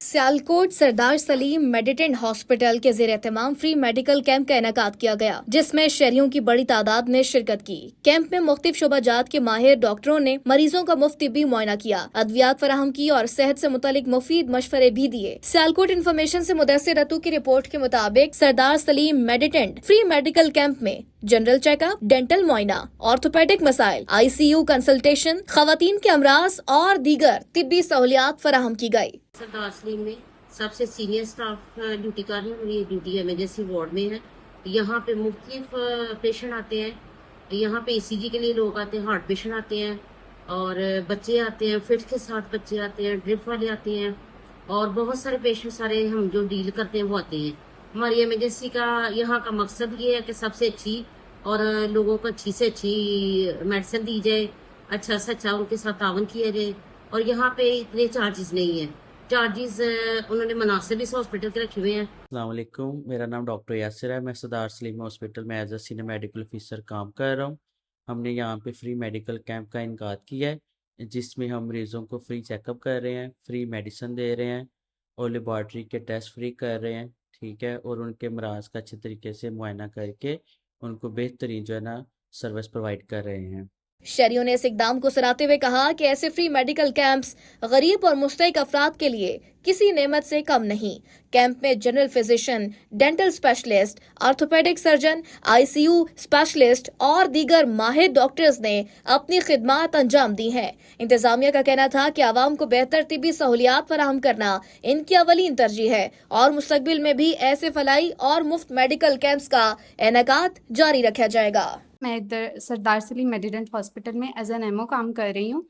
सियालकोट सरदार Salim मेडिटेंट hospital के ज़ेर एहतमाम free medical camp का इनेकाद किया गया, जिसमें शहरियों की बड़ी तादाद ने शिरकत की। कैंप में मुख्तलिफ शोबाजात के माहिर डॉक्टरों ने मरीजों का मुफ्त तिब्बी मुआयना किया, अद्वियात फराहम की और सेहत से मुतालिक मुफीद मशवरे भी दिए। सियालकोट इन्फॉर्मेशन से मुदस्सिर रतू की रिपोर्ट के मुताबिक सरदार सलीम मेडिटेंट फ्री मेडिकल कैंप में जनरल चेकअप, डेंटल मुआयना, ऑर्थोपेडिक मसाइल, ICU कंसल्टेशन, खवातीन के अमराज और दीगर तिब्बी सहूलियात फराहम की गई। सरदार सलीम में सबसे सीनियर स्टाफ ड्यूटी कर रहे हैं और ये ड्यूटी इमरजेंसी वार्ड में है। यहाँ पे मुख्तलिफ पेशेंट आते हैं। यहाँ पे ECG के लिए लोग आते हैं, हार्ट पेशेंट आते हैं और बच्चे आते हैं, फिट्स के साथ बच्चे आते हैं, ड्रिप वाले आते हैं और बहुत सारे पेशेंट सारे हम जो डील करते हैं वो आते हैं। हमारी इमरजेंसी का यहाँ का मकसद ये है कि सबसे अच्छी और लोगों को अच्छी से अच्छी मेडिसिन दी जाए, अच्छा से अच्छा उनके साथ तावन किया जाए। और यहाँ पे इतने चार्जेस नहीं है, चार्जेस उन्होंने मुनासिब इस हॉस्पिटल के रखे हुए हैं। अस्सलाम वालेकुम, मेरा नाम डॉक्टर यासिर है। मैं सरदार सलीम हॉस्पिटल में as a senior medical officer काम कर रहा हूँ। हमने यहाँ पे फ्री मेडिकल कैंप का इनकाद किया है, जिसमें हम मरीज़ों को फ्री चेकअप कर रहे हैं, फ्री मेडिसिन दे रहे हैं और लेबॉर्ट्री के टेस्ट फ्री कर रहे हैं, ठीक है। और उनके मराज का अच्छे तरीके से मुआयना करके उनको बेहतरीन जो है ना सर्विस प्रोवाइड कर रहे हैं। शहरियों ने इस इकदाम को सराहते हुए कहा कि ऐसे फ्री मेडिकल कैंप्स गरीब और मुस्तहिक अफराद के लिए किसी नेमत से कम नहीं। कैंप में general physician, dental specialist, orthopaedic surgeon, ICU specialist और दीगर माहिर डॉक्टर्स ने अपनी खिदमात अंजाम दी हैं। इंतजामिया का कहना था कि आवाम को बेहतर तिब्बी सहूलियात फराहम करना इनकी अवलीन तरजीह है और मुस्तकबिल में भी ऐसे फलाई और मुफ्त मेडिकल कैंप्स का इनेकाद जारी रखा जाएगा। मैं इधर सरदार सलीम मेडिटेंट हॉस्पिटल में एज एन MO काम कर रही हूँ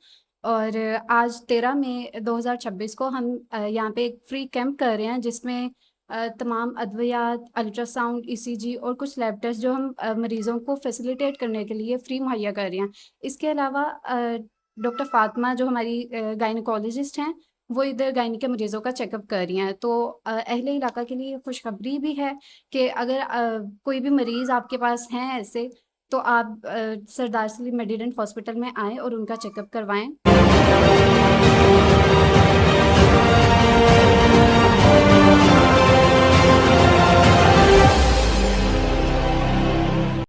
और आज 13 मई 2026 को हम यहाँ पे एक फ्री कैंप कर रहे हैं, जिसमें तमाम अद्वियात, अल्ट्रासाउंड, ECG और कुछ लैब टेस्ट जो हम मरीज़ों को फैसिलिटेट करने के लिए फ्री मुहैया कर रहे हैं। इसके अलावा डॉक्टर फातिमा जो हमारी गायनकोलॉजिस्ट हैं, वो इधर गायनी के मरीज़ों का चेकअप कर रही हैं। तो अहले इलाका के लिए खुशखबरी भी है कि अगर कोई भी मरीज़ आपके पास हैं ऐसे, तो आप सरदार सलीम मेडिटेंट हॉस्पिटल में आएँ और उनका चेकअप करवाएं।